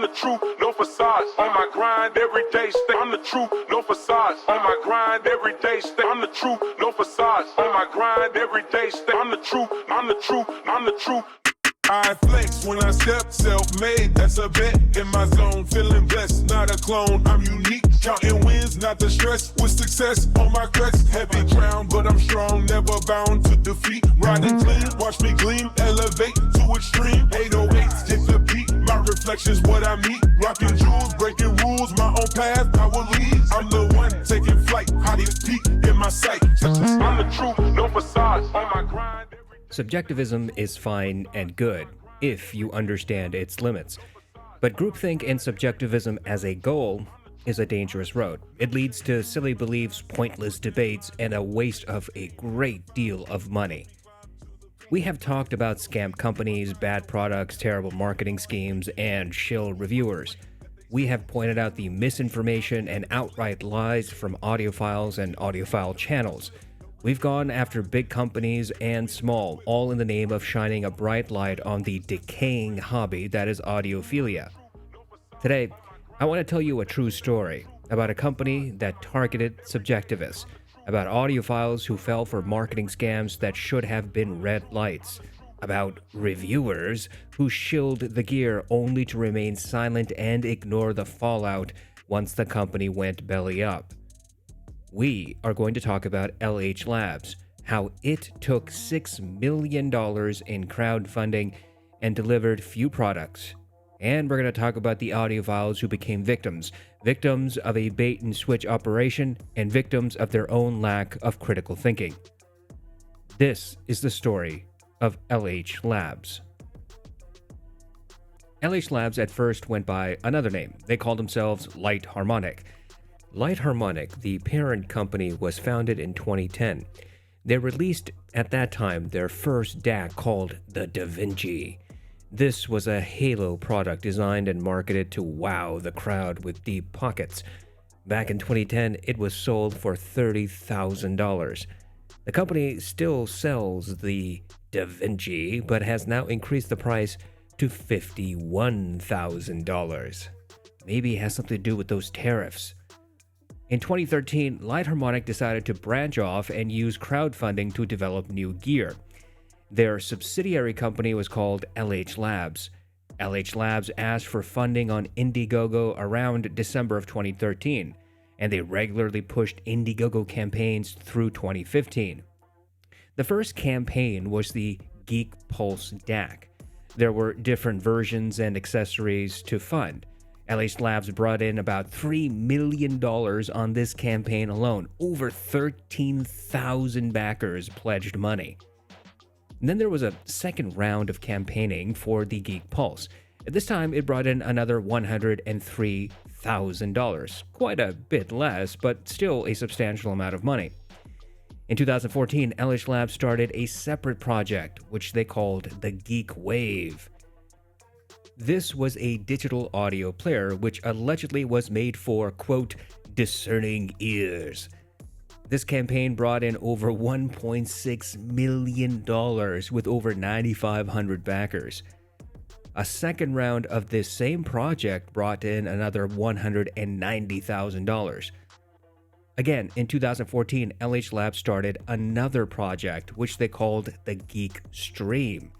the truth, no facades. On my grind every day, stay. I'm the truth, no facades. On my grind every day, stay. I'm the truth, no facades. On my grind every day, stay. I'm the truth, I'm the truth, I'm the truth. I flex when I step, self-made, that's a bet. In my zone, feeling blessed, not a clone, I'm unique. Counting wins, not the stress, with success on my crest. Heavy crown, but I'm strong, never bound to defeat. Riding clean, watch me gleam, elevate to extreme. 808s, hit the beat, my reflection's what I meet. Rocking jewels, breaking rules, my own path, power leads. I'm the one taking flight, hottest peak in my sight. I'm the truth, no facades, on my grind. Subjectivism is fine and good if you understand its limits. But groupthink and subjectivism as a goal is a dangerous road. It leads to silly beliefs, pointless debates, and a waste of a great deal of money. We have talked about scam companies, bad products, terrible marketing schemes, and shill reviewers. We have pointed out the misinformation and outright lies from audiophiles and audiophile channels. We've gone after big companies and small, all in the name of shining a bright light on the decaying hobby that is audiophilia. Today, I want to tell you a true story about a company that targeted subjectivists, about audiophiles who fell for marketing scams that should have been red lights, about reviewers who shilled the gear only to remain silent and ignore the fallout once the company went belly up. We are going to talk about LH Labs, how it took $6 million in crowdfunding and delivered few products. And we're going to talk about the audiophiles who became victims of a bait-and-switch operation, and victims of their own lack of critical thinking. This is the story of LH Labs. LH Labs at first went by another name. They called themselves Light Harmonic. Light Harmonic, the parent company, was founded in 2010. They released, at that time, their first DAC called the DaVinci. This was a halo product designed and marketed to wow the crowd with deep pockets. Back in 2010, it was sold for $30,000. The company still sells the DaVinci, but has now increased the price to $51,000. Maybe it has something to do with those tariffs. In 2013, Light Harmonic decided to branch off and use crowdfunding to develop new gear. Their subsidiary company was called LH Labs. LH Labs asked for funding on Indiegogo around December of 2013, and they regularly pushed Indiegogo campaigns through 2015. The first campaign was the Geek Pulse DAC. There were different versions and accessories to fund. LH Labs brought in about $3 million on this campaign alone. Over 13,000 backers pledged money. And then there was a second round of campaigning for the Geek Pulse. At this time, it brought in another $103,000. Quite a bit less, but still a substantial amount of money. In 2014, LH Labs started a separate project, which they called the Geek Wave. This was a digital audio player which allegedly was made for, quote, discerning ears. This campaign brought in over $1.6 million with over 9,500 backers. A second round of this same project brought in another $190,000. Again, in 2014, LH Labs started another project which they called the Geek Stream,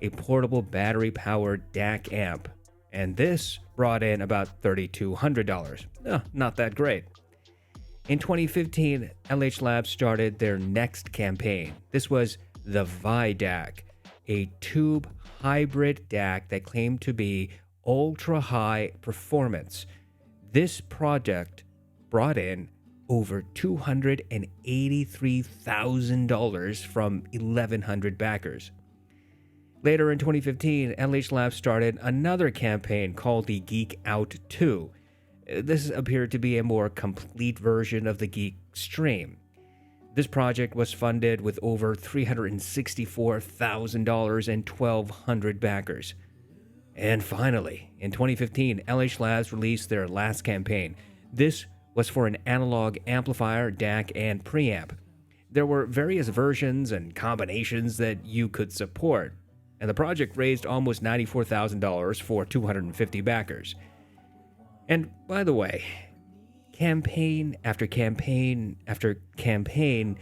a portable battery-powered DAC amp, and this brought in about $3,200. Not that great. In 2015, LH Labs started their next campaign. This was the ViDAC, a tube hybrid DAC that claimed to be ultra-high performance. This project brought in over $283,000 from 1,100 backers. Later in 2015, LH Labs started another campaign called the Geek Out 2. This appeared to be a more complete version of the Geek Stream. This project was funded with over $364,000 and 1,200 backers. And finally, in 2015, LH Labs released their last campaign. This was for an analog amplifier, DAC, and preamp. There were various versions and combinations that you could support. and the project raised almost $94,000 for 250 backers. And by the way, campaign after campaign after campaign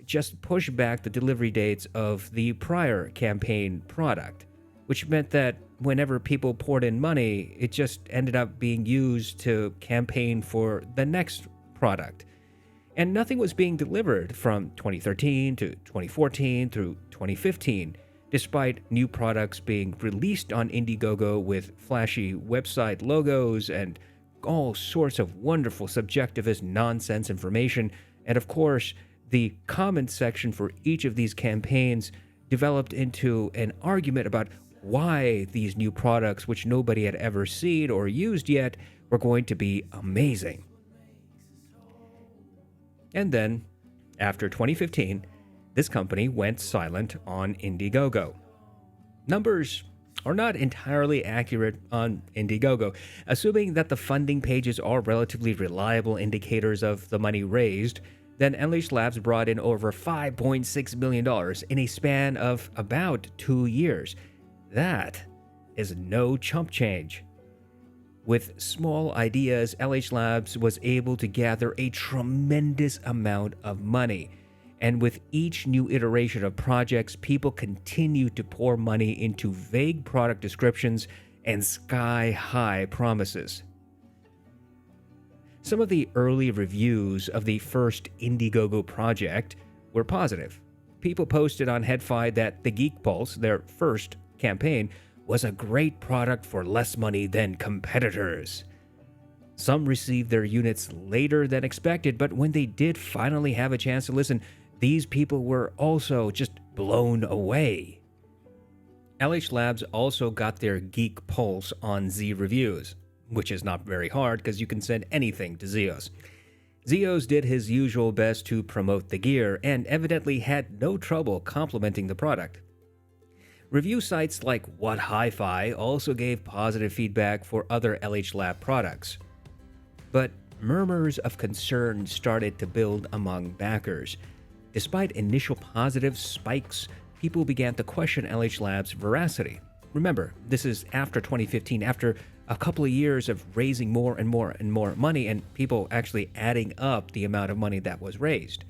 just pushed back the delivery dates of the prior campaign product, which meant that whenever people poured in money, it just ended up being used to campaign for the next product. And nothing was being delivered from 2013 to 2014 through 2015, despite new products being released on Indiegogo with flashy website logos and all sorts of wonderful subjectivist nonsense information. And of course, the comment section for each of these campaigns developed into an argument about why these new products, which nobody had ever seen or used yet, were going to be amazing. And then, after 2015, this company went silent on Indiegogo. Numbers are not entirely accurate on Indiegogo. Assuming that the funding pages are relatively reliable indicators of the money raised, then LH Labs brought in over $5.6 million in a span of about 2 years. That is no chump change. With small ideas, LH Labs was able to gather a tremendous amount of money. And with each new iteration of projects, people continued to pour money into vague product descriptions and sky-high promises. Some of the early reviews of the first Indiegogo project were positive. People posted on hifi that the Geek Pulse, their first campaign, was a great product for less money than competitors. Some received their units later than expected, but when they did finally have a chance to listen, these people were also just blown away. LH Labs also got their Geek Pulse on Z Reviews, which is not very hard because you can send anything to Zeos. Zeos did his usual best to promote the gear and evidently had no trouble complimenting the product. Review sites like What Hi-Fi also gave positive feedback for other LH Lab products. But murmurs of concern started to build among backers. Despite initial positive spikes, people began to question LH Lab's veracity. Remember, this is after 2015, after a couple of years of raising more and more and more money, and people actually adding up the amount of money that was raised.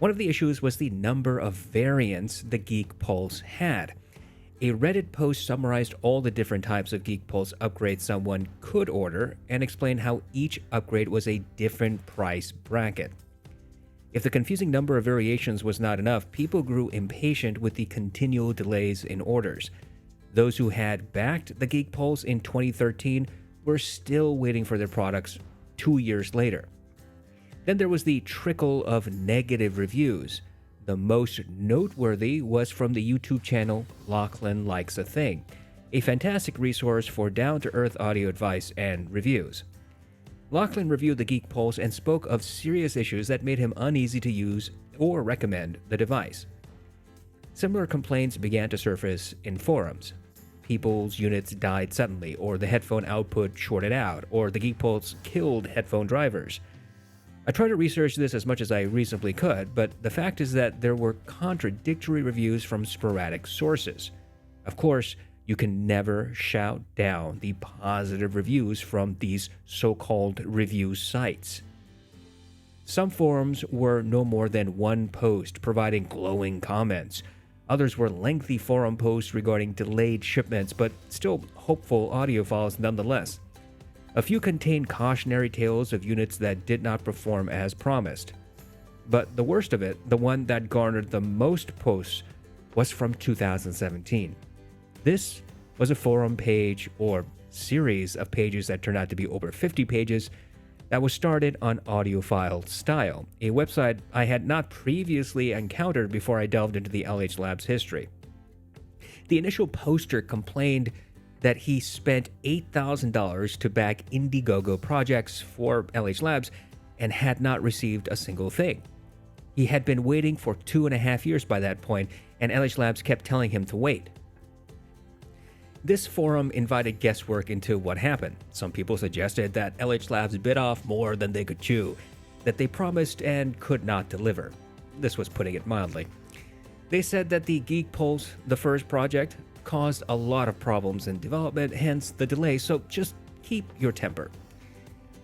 One of the issues was the number of variants the Geek Pulse had. A Reddit post summarized all the different types of Geek Pulse upgrades someone could order and explained how each upgrade was a different price bracket. If the confusing number of variations was not enough, people grew impatient with the continual delays in orders. Those who had backed the Geek Pulse in 2013 were still waiting for their products 2 years later. Then there was the trickle of negative reviews. The most noteworthy was from the YouTube channel Lachlan Likes a Thing, a fantastic resource for down-to-earth audio advice and reviews. Lachlan reviewed the Geek Pulse and spoke of serious issues that made him uneasy to use or recommend the device. Similar complaints began to surface in forums. People's units died suddenly, or the headphone output shorted out, or the Geek Pulse killed headphone drivers. I tried to research this as much as I reasonably could, but the fact is that there were contradictory reviews from sporadic sources. Of course, you can never shout down the positive reviews from these so-called review sites. Some forums were no more than one post providing glowing comments. Others were lengthy forum posts regarding delayed shipments, but still hopeful audiophiles nonetheless. A few contained cautionary tales of units that did not perform as promised. But the worst of it, the one that garnered the most posts, was from 2017. This was a forum page, or series of pages that turned out to be over 50 pages, that was started on Audiophile Style, a website I had not previously encountered before I delved into the LH Labs history. The initial poster complained that he spent $8,000 to back Indiegogo projects for LH Labs and had not received a single thing. He had been waiting for 2.5 years by that point, and LH Labs kept telling him to wait. This forum invited guesswork into what happened. Some people suggested that LH Labs bit off more than they could chew, that they promised and could not deliver. This was putting it mildly. They said that the Geek Pulse, the first project, caused a lot of problems in development, hence the delay, so just keep your temper.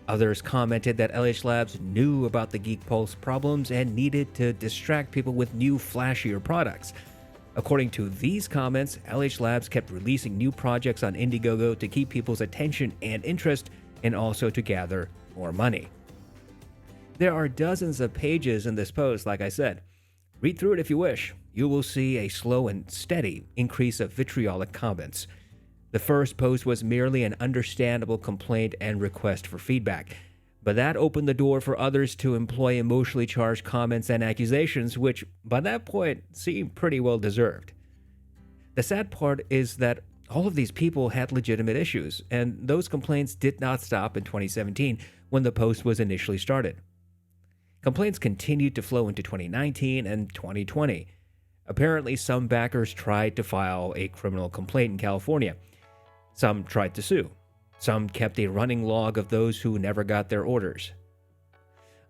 Others commented that LH Labs knew about the Geek Pulse problems and needed to distract people with new, flashier products. According to these comments, LH Labs kept releasing new projects on Indiegogo to keep people's attention and interest, and also to gather more money. There are dozens of pages in this post, like I said. Read through it if you wish. You will see a slow and steady increase of vitriolic comments. The first post was merely an understandable complaint and request for feedback, but that opened the door for others to employ emotionally charged comments and accusations, which by that point seemed pretty well deserved. The sad part is that all of these people had legitimate issues, and those complaints did not stop in 2017 when the post was initially started. Complaints continued to flow into 2019 and 2020. Apparently, some backers tried to file a criminal complaint in California. Some tried to sue. Some kept a running log of those who never got their orders.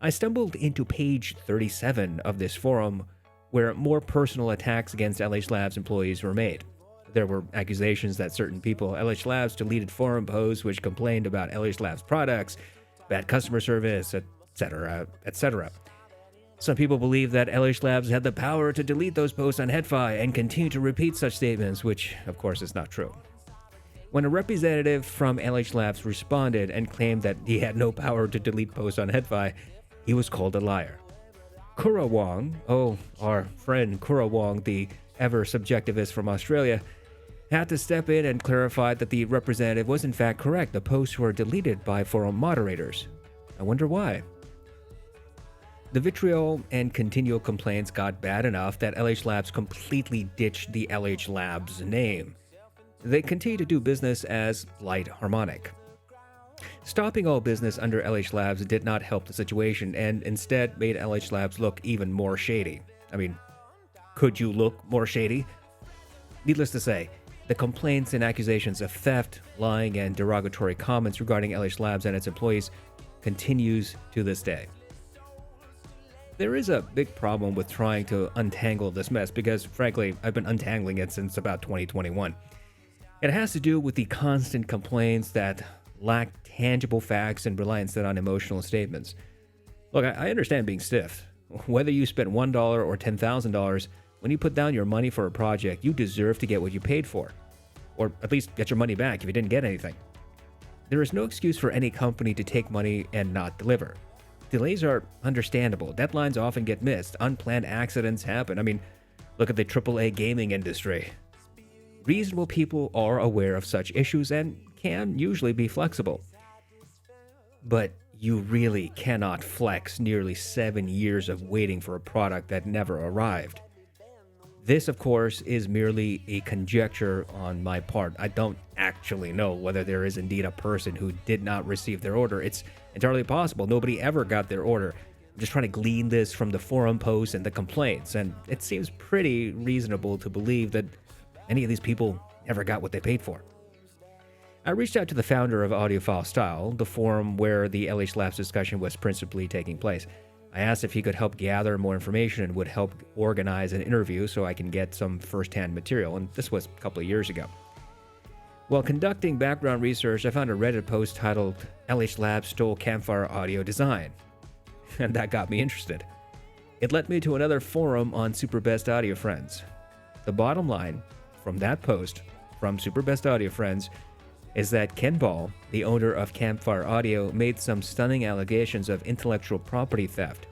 I stumbled into page 37 of this forum, where more personal attacks against LH Labs employees were made. There were accusations that certain people at LH Labs deleted forum posts which complained about LH Labs products, bad customer service, etc., etc. Some people believe that LH Labs had the power to delete those posts on hifi and continue to repeat such statements, which of course is not true. When a representative from LH Labs responded and claimed that he had no power to delete posts on hifi, he was called a liar. Kura Wong, our friend Kura Wong, the ever subjectivist from Australia, had to step in and clarify that the representative was in fact correct. The posts were deleted by forum moderators. I wonder why. The vitriol and continual complaints got bad enough that LH Labs completely ditched the LH Labs name. They continue to do business as Light Harmonic. Stopping all business under LH Labs did not help the situation and instead made LH Labs look even more shady. I mean, could you look more shady? Needless to say, the complaints and accusations of theft, lying, and derogatory comments regarding LH Labs and its employees continues to this day. There is a big problem with trying to untangle this mess because, frankly, I've been untangling it since about 2021. It has to do with the constant complaints that lack tangible facts and rely instead on emotional statements. Look, I understand being stiff. Whether you spent $1 or $10,000, when you put down your money for a project, you deserve to get what you paid for. Or at least get your money back if you didn't get anything. There is no excuse for any company to take money and not deliver. Delays are understandable. Deadlines often get missed. Unplanned accidents happen. I mean, look at the AAA gaming industry. Reasonable people are aware of such issues and can usually be flexible. But you really cannot flex nearly 7 years of waiting for a product that never arrived. This, of course, is merely a conjecture on my part. I don't actually know whether there is indeed a person who did not receive their order. It's entirely possible nobody ever got their order. I'm just trying to glean this from the forum posts and the complaints, and it seems pretty reasonable to believe that any of these people never got what they paid for. I reached out to the founder of Audiophile Style, the forum where the LH Labs discussion was principally taking place. I asked if he could help gather more information and would help organize an interview so I can get some first-hand material, and this was a couple of years ago. While conducting background research, I found a Reddit post titled, LH Labs Stole Campfire Audio Design, and that got me interested. It led me to another forum on Super Best Audio Friends. The bottom line from that post from Super Best Audio Friends is that Ken Ball, the owner of Campfire Audio, made some stunning allegations of intellectual property theft.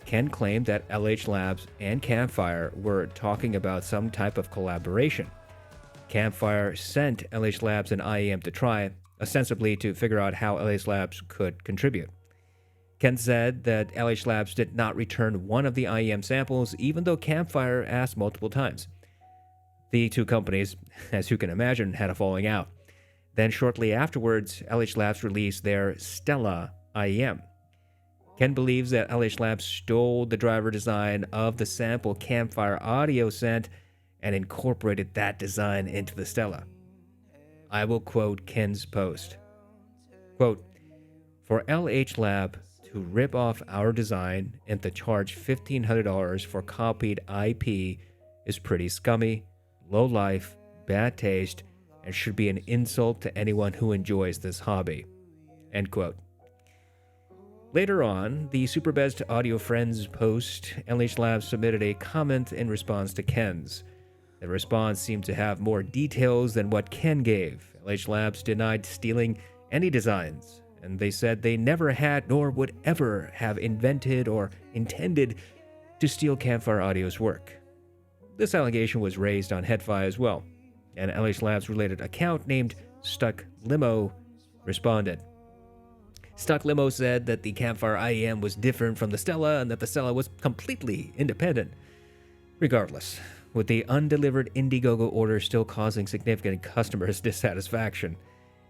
Ken claimed that LH Labs and Campfire were talking about some type of collaboration. Campfire sent LH Labs an IEM to try, ostensibly to figure out how LH Labs could contribute. Ken said that LH Labs did not return one of the IEM samples, even though Campfire asked multiple times. The two companies, as you can imagine, had a falling out. Then shortly afterwards, LH Labs released their Stella IEM. Ken believes that LH Labs stole the driver design of the sample Campfire Audio sent and incorporated that design into the Stella. I will quote Ken's post. Quote, for LH Lab to rip off our design and to charge $1,500 for copied IP is pretty scummy, low life, bad taste, and should be an insult to anyone who enjoys this hobby." End quote. Later on, the Superbest Audio Friends post, LH Labs submitted a comment in response to Ken's. The response seemed to have more details than what Ken gave. LH Labs denied stealing any designs, and they said they never had nor would ever have invented or intended to steal Campfire Audio's work. This allegation was raised on hifi as well, and LH Labs' related account named Stuck Limo responded. Stuck Limo said that the Campfire IEM was different from the Stella and that the Stella was completely independent. Regardless, with the undelivered Indiegogo order still causing significant customers' dissatisfaction,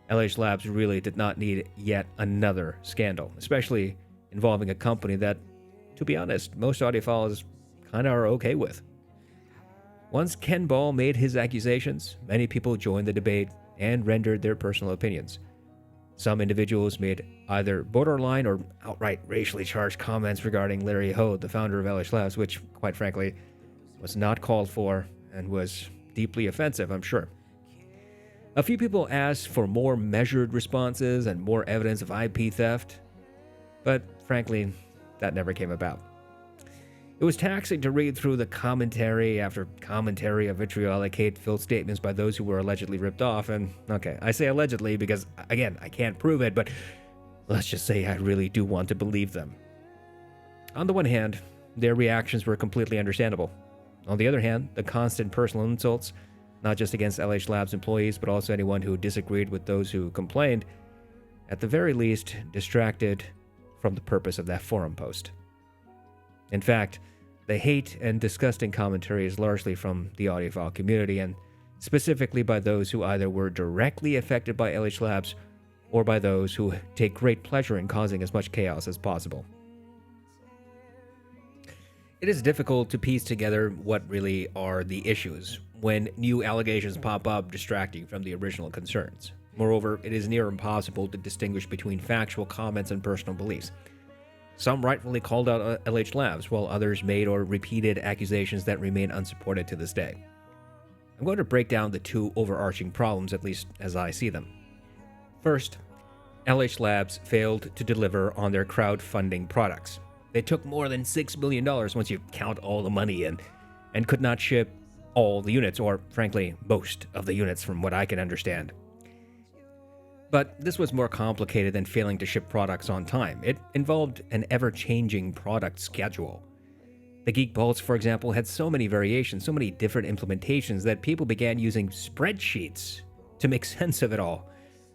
LH Labs really did not need yet another scandal, especially involving a company that, to be honest, most audiophiles kind of are okay with. Once Ken Ball made his accusations, many people joined the debate and rendered their personal opinions. Some individuals made either borderline or outright racially charged comments regarding Larry Ho, the founder of LH Labs, which, quite frankly, was not called for and was deeply offensive, I'm sure. A few people asked for more measured responses and more evidence of IP theft, but frankly, that never came about. It was taxing to read through the commentary after commentary of vitriolic hate-filled statements by those who were allegedly ripped off, and okay, I say allegedly because, again, I can't prove it, but let's just say I really do want to believe them. On the one hand, their reactions were completely understandable. On the other hand, the constant personal insults, not just against LH Labs employees, but also anyone who disagreed with those who complained, at the very least, distracted from the purpose of that forum post. In fact, the hate and disgusting commentary is largely from the audiophile community, and specifically by those who either were directly affected by LH Labs or by those who take great pleasure in causing as much chaos as possible. It is difficult to piece together what really are the issues when new allegations pop up distracting from the original concerns. Moreover, it is near impossible to distinguish between factual comments and personal beliefs. Some rightfully called out LH Labs, while others made or repeated accusations that remain unsupported to this day. I'm going to break down the two overarching problems, at least as I see them. First, LH Labs failed to deliver on their crowdfunding products. They took more than $6 million once you count all the money in, and could not ship all the units, or frankly, most of the units from what I can understand. But this was more complicated than failing to ship products on time. It involved an ever-changing product schedule. The Geek Pulse, for example, had so many variations, so many different implementations that people began using spreadsheets to make sense of it all.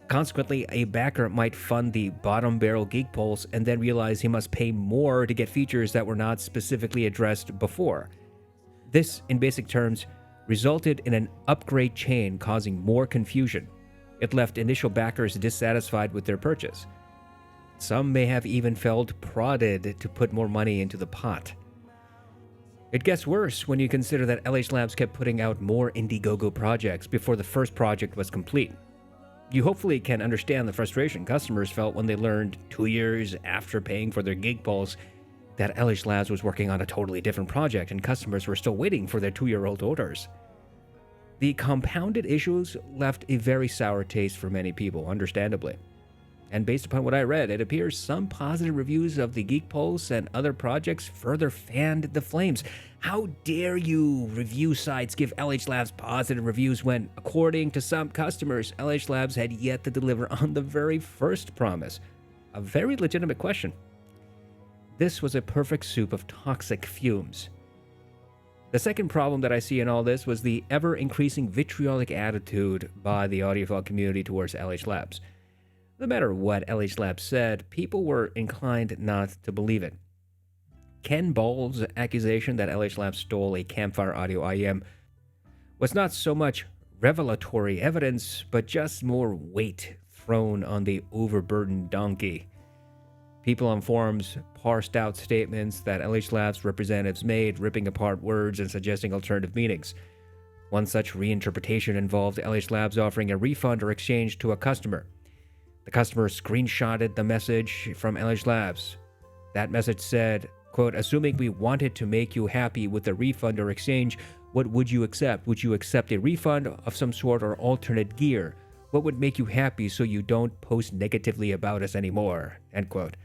Consequently, a backer might fund the bottom-barrel Geek Pulse and then realize he must pay more to get features that were not specifically addressed before. This, in basic terms, resulted in an upgrade chain causing more confusion. It left initial backers dissatisfied with their purchase. Some may have even felt prodded to put more money into the pot. It gets worse when you consider that LH Labs kept putting out more Indiegogo projects before the first project was complete. You hopefully can understand the frustration customers felt when they learned 2 years after paying for their Geek Pulse that LH Labs was working on a totally different project and customers were still waiting for their 2-year-old orders. The compounded issues left a very sour taste for many people, understandably. And based upon what I read, it appears some positive reviews of the Geek Pulse and other projects further fanned the flames. How dare you review sites give LH Labs positive reviews when, according to some customers, LH Labs had yet to deliver on the very first promise? A very legitimate question. This was a perfect soup of toxic fumes. The second problem that I see in all this was the ever-increasing vitriolic attitude by the audiophile community towards LH Labs. No matter what LH Labs said, people were inclined not to believe it. Ken Ball's accusation that LH Labs stole a Campfire audio IEM was not so much revelatory evidence, but just more weight thrown on the overburdened donkey. People on forums parsed out statements that LH Labs representatives made, ripping apart words and suggesting alternative meanings. One such reinterpretation involved LH Labs offering a refund or exchange to a customer. The customer screenshotted the message from LH Labs. That message said, quote, "Assuming we wanted to make you happy with a refund or exchange, What would you accept? Would you accept a refund of some sort or alternate gear? What would make you happy so you don't post negatively about us anymore?" End quote.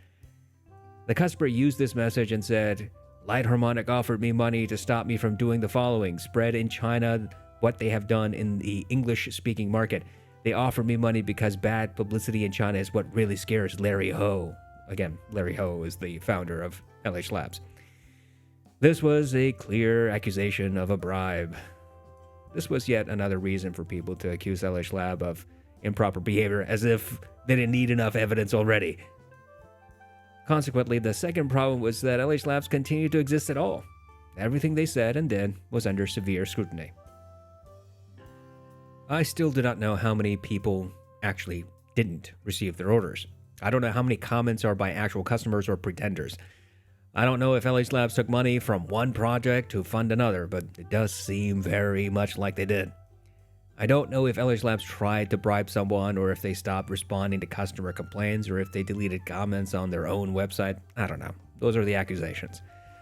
The customer used this message and said, "Light Harmonic offered me money to stop me from doing the following: spread in China what they have done in the English-speaking market. They offered me money because bad publicity in China is what really scares Larry Ho." Again, Larry Ho is the founder of LH Labs. This was a clear accusation of a bribe. This was yet another reason for people to accuse LH Lab of improper behavior, as if they didn't need enough evidence already. Consequently, the second problem was that LH Labs continued to exist at all. Everything they said and did was under severe scrutiny. I still do not know how many people actually didn't receive their orders. I don't know how many comments are by actual customers or pretenders. I don't know if LH Labs took money from one project to fund another, but it does seem very much like they did. I don't know if LH Labs tried to bribe someone, or if they stopped responding to customer complaints, or if they deleted comments on their own website. I don't know. Those are the accusations.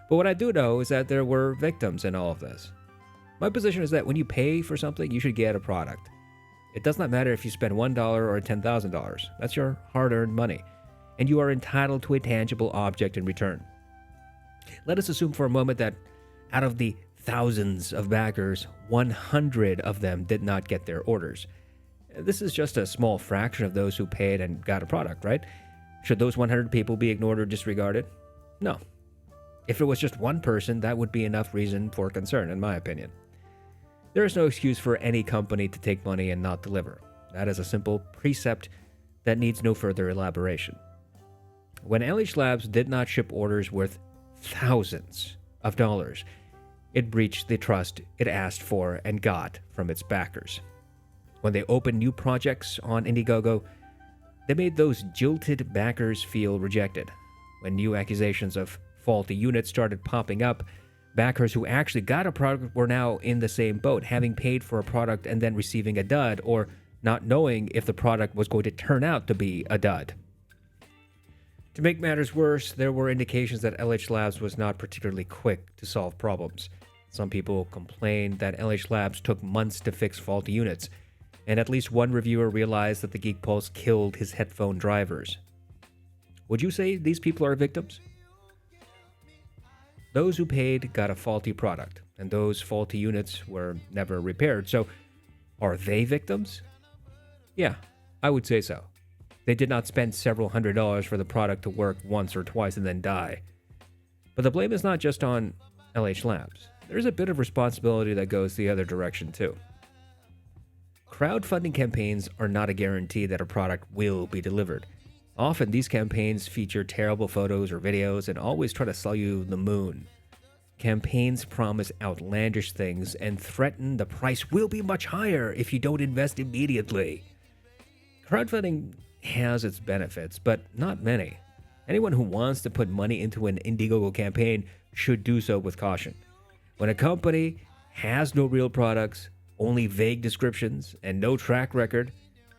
But what I do know is that there were victims in all of this. My position is that when you pay for something, you should get a product. It does not matter if you spend $1 or $10,000. That's your hard-earned money, and you are entitled to a tangible object in return. Let us assume for a moment that out of the thousands of backers, 100 of them did not get their orders. This is just a small fraction of those who paid and got a product, right? Should those 100 people be ignored or disregarded? No. If it was just one person, that would be enough reason for concern, in my opinion. There is no excuse for any company to take money and not deliver. That is a simple precept that needs no further elaboration. When LH Labs did not ship orders worth thousands of dollars, it breached the trust it asked for and got from its backers. When they opened new projects on Indiegogo, they made those jilted backers feel rejected. When new accusations of faulty units started popping up, backers who actually got a product were now in the same boat, having paid for a product and then receiving a dud, or not knowing if the product was going to turn out to be a dud. To make matters worse, there were indications that LH Labs was not particularly quick to solve problems. Some people complained that LH Labs took months to fix faulty units, and at least one reviewer realized that the Geek Pulse killed his headphone drivers. Would you say these people are victims? Those who paid got a faulty product, and those faulty units were never repaired. So, are they victims? Yeah, I would say so. They did not spend several $100s for the product to work once or twice and then die. But the blame is not just on LH Labs. There's a bit of responsibility that goes the other direction too. Crowdfunding campaigns are not a guarantee that a product will be delivered. Often these campaigns feature terrible photos or videos and always try to sell you the moon. Campaigns promise outlandish things and threaten the price will be much higher if you don't invest immediately. Crowdfunding has its benefits, but not many. Anyone who wants to put money into an Indiegogo campaign should do so with caution. When a company has no real products, only vague descriptions, and no track record,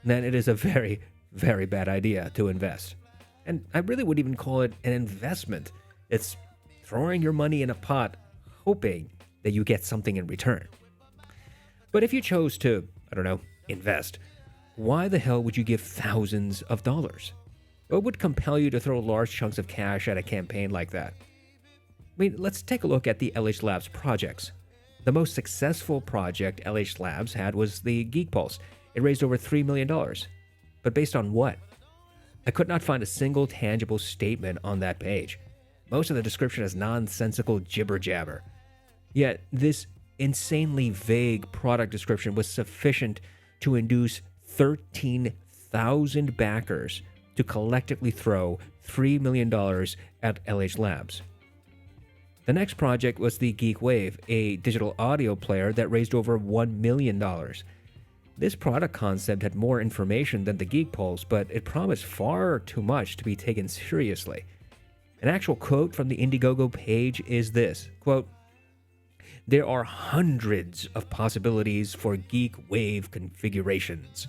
then it is a very, very bad idea to invest. And I really wouldn't even call it an investment. It's throwing your money in a pot, hoping that you get something in return. But if you chose to, invest, why the hell would you give thousands of dollars? What would compel you to throw large chunks of cash at a campaign like that? I mean, let's take a look at the LH Labs projects. The most successful project LH Labs had was the Geek Pulse. It raised over $3 million. But based on what? I could not find a single tangible statement on that page. Most of the description is nonsensical jibber-jabber. Yet, this insanely vague product description was sufficient to induce 13,000 backers to collectively throw $3 million at LH Labs. The next project was the Geek Wave, a digital audio player that raised over $1 million. This product concept had more information than the Geek Pulse, but it promised far too much to be taken seriously. An actual quote from the Indiegogo page is this, quote, "There are hundreds of possibilities for Geek Wave configurations.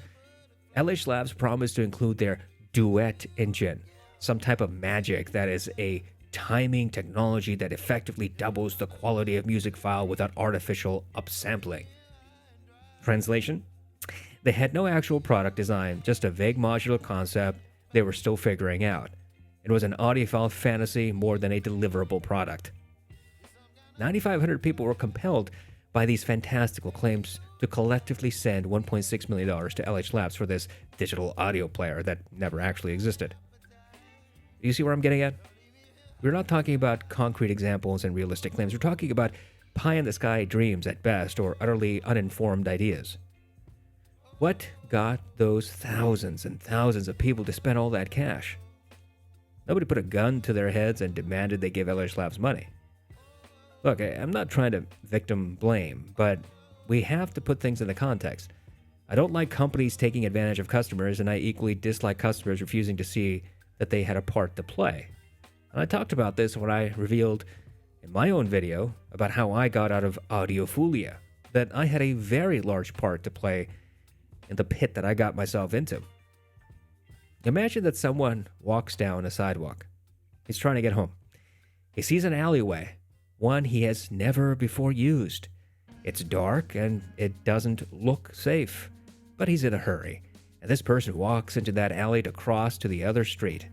LH Labs promised to include their duet engine, some type of magic that is a timing technology that effectively doubles the quality of music file without artificial upsampling. Translation? They had no actual product design, just a vague modular concept they were still figuring out. It was an audiophile fantasy more than a deliverable product. 9,500 people were compelled by these fantastical claims to collectively send $1.6 million to LH Labs for this digital audio player that never actually existed. You see where I'm getting at? We're not talking about concrete examples and realistic claims. We're talking about pie-in-the-sky dreams at best, or utterly uninformed ideas. What got those thousands and thousands of people to spend all that cash? Nobody put a gun to their heads and demanded they give LH Labs money. Look, I'm not trying to victim blame, but we have to put things into context. I don't like companies taking advantage of customers, and I equally dislike customers refusing to see that they had a part to play. And I talked about this when I revealed in my own video about how I got out of audiophilia, that I had a very large part to play in the pit that I got myself into. Imagine that someone walks down a sidewalk. He's trying to get home. He sees an alleyway, one he has never before used. It's dark and it doesn't look safe, but he's in a hurry, and this person walks into that alley to cross to the other street.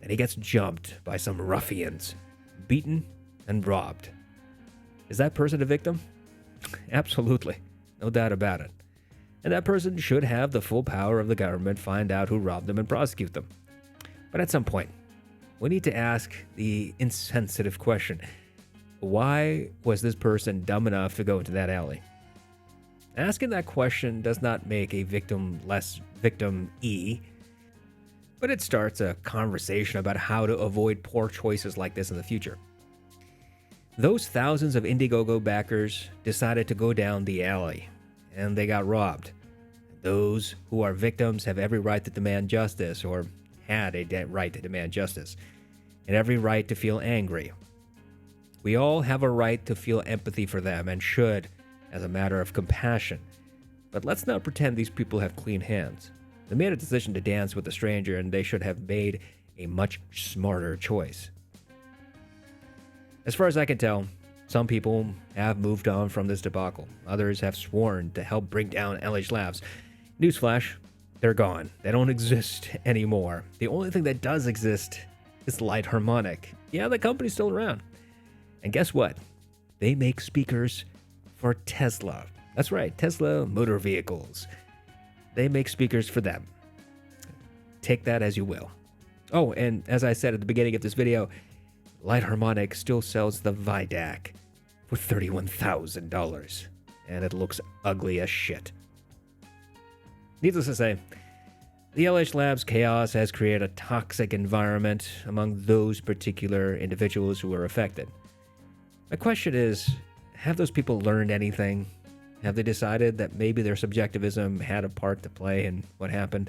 And he gets jumped by some ruffians, beaten and robbed. Is that person a victim? Absolutely, no doubt about it. And that person should have the full power of the government find out who robbed them and prosecute them. But at some point, we need to ask the insensitive question: why was this person dumb enough to go into that alley? Asking that question does not make a victim less victim-y, but it starts a conversation about how to avoid poor choices like this in the future. Those thousands of Indiegogo backers decided to go down the alley, and they got robbed. Those who are victims have every right to demand justice, or had a right to demand justice, and every right to feel angry. We all have a right to feel empathy for them, and should, as a matter of compassion. But let's not pretend these people have clean hands. They made a decision to dance with a stranger, and they should have made a much smarter choice. As far as I can tell, some people have moved on from this debacle. Others have sworn to help bring down LH Labs. Newsflash, they're gone. They don't exist anymore. The only thing that does exist is Light Harmonic. Yeah, the company's still around. And guess what? They make speakers for Tesla. That's right, Tesla motor vehicles. They make speakers for them. Take that as you will. Oh, and as I said at the beginning of this video, Light Harmonic still sells the ViDAC for $31,000, and it looks ugly as shit. Needless to say, the LH Labs chaos has created a toxic environment among those particular individuals who were affected. My question is, have those people learned anything? Have they decided that maybe their subjectivism had a part to play in what happened?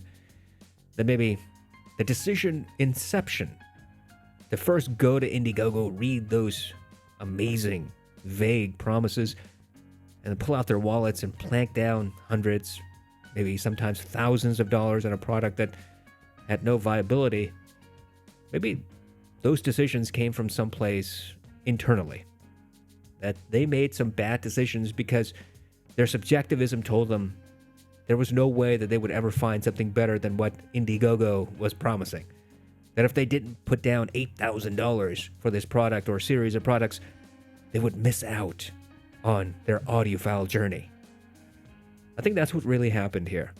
That maybe the decision inception to first go to Indiegogo, read those amazing, vague promises, and pull out their wallets and plank down hundreds, maybe sometimes thousands of dollars on a product that had no viability. Maybe those decisions came from someplace internally. That they made some bad decisions because their subjectivism told them there was no way that they would ever find something better than what Indiegogo was promising. That if they didn't put down $8,000 for this product or series of products, they would miss out on their audiophile journey. I think that's what really happened here.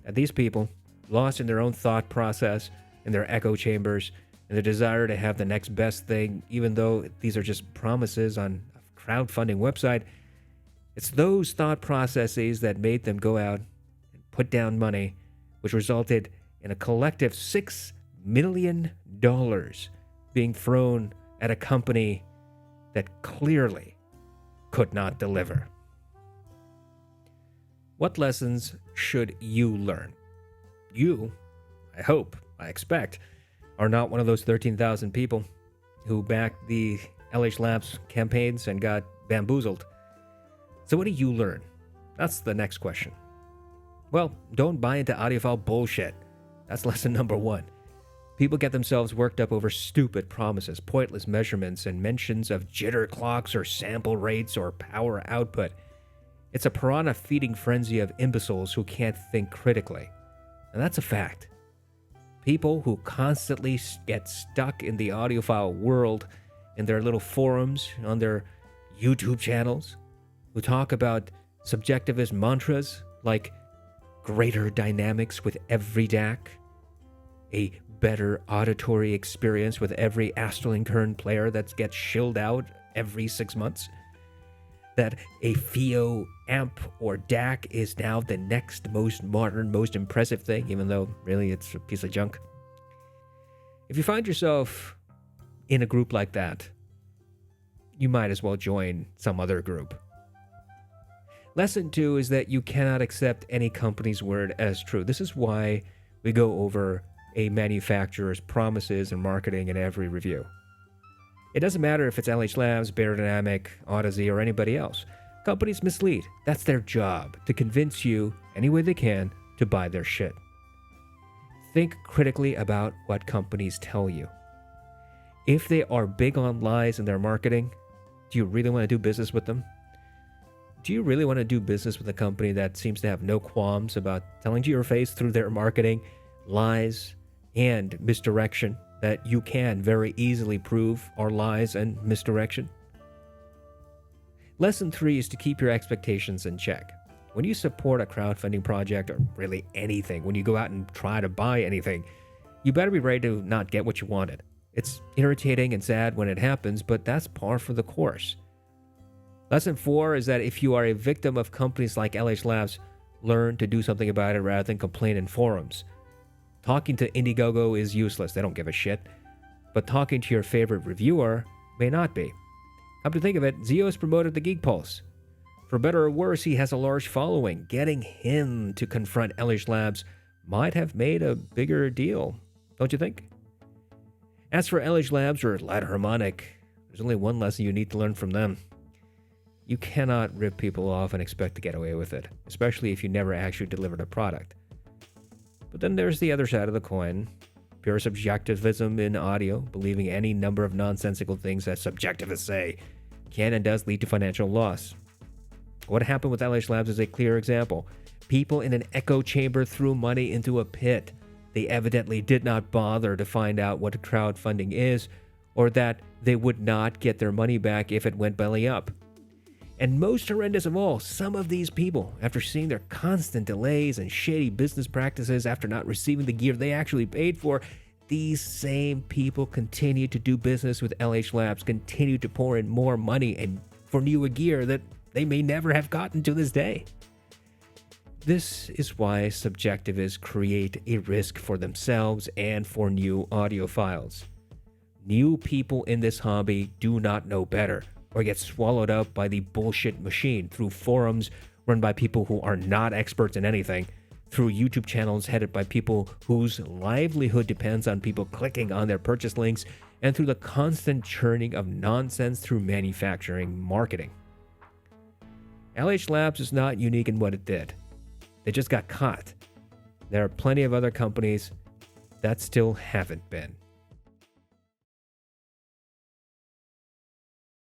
That these people, lost in their own thought process, in their echo chambers, and the desire to have the next best thing, even though these are just promises on a crowdfunding website, it's those thought processes that made them go out and put down money, which resulted in a collective $6 million being thrown at a company that clearly could not deliver. What lessons should you learn? You, I hope, I expect, are not one of those 13,000 people who backed the LH Labs campaigns and got bamboozled. So what do you learn? That's the next question. Well, don't buy into audiophile bullshit. That's lesson number one. People get themselves worked up over stupid promises, pointless measurements, and mentions of jitter clocks or sample rates or power output. It's a piranha feeding frenzy of imbeciles who can't think critically. And that's a fact. People who constantly get stuck in the audiophile world in their little forums, on their YouTube channels, who talk about subjectivist mantras like greater dynamics with every DAC, a better auditory experience with every Asterling Kern player that gets shilled out every 6 months, that a FIO amp or DAC is now the next most modern, most impressive thing, even though really it's a piece of junk. If you find yourself in a group like that, you might as well join some other group. Lesson 2 is that you cannot accept any company's word as true. This is why we go over a manufacturer's promises and marketing in every review. It doesn't matter if it's LH Labs, Beyerdynamic, audeze, or anybody else. Companies mislead. That's their job, to convince you any way they can to buy their shit. Think critically about what companies tell you. If they are big on lies in their marketing, do you really want to do business with them? Do you really want to do business with a company that seems to have no qualms about telling to your face through their marketing lies and misdirection that you can very easily prove are lies and misdirection? Lesson 3 is to keep your expectations in check. When you support a crowdfunding project, or really anything, when you go out and try to buy anything, you better be ready to not get what you wanted. It's irritating and sad when it happens, but that's par for the course. Lesson 4 is that if you are a victim of companies like LH Labs, learn to do something about it rather than complain in forums. Talking to Indiegogo is useless, they don't give a shit. But talking to your favorite reviewer may not be. Come to think of it, Zio has promoted the Geek Pulse. For better or worse, he has a large following. Getting him to confront LH Labs might have made a bigger deal, don't you think? As for LH Labs or Ladder Harmonic, there's only one lesson you need to learn from them. You cannot rip people off and expect to get away with it, especially if you never actually delivered a product. But then there's the other side of the coin. Pure subjectivism in audio, believing any number of nonsensical things that subjectivists say, can and does lead to financial loss. What happened with LH Labs is a clear example. People in an echo chamber threw money into a pit. They evidently did not bother to find out what crowdfunding is, or that they would not get their money back if it went belly up. And most horrendous of all, some of these people, after seeing their constant delays and shady business practices after not receiving the gear they actually paid for, these same people continue to do business with LH Labs, continue to pour in more money and for newer gear that they may never have gotten to this day. This is why subjectivists create a risk for themselves and for new audiophiles. New people in this hobby do not know better, or get swallowed up by the bullshit machine through forums run by people who are not experts in anything, through YouTube channels headed by people whose livelihood depends on people clicking on their purchase links, and through the constant churning of nonsense through manufacturing marketing. LH Labs is not unique in what it did. They just got caught. There are plenty of other companies that still haven't been.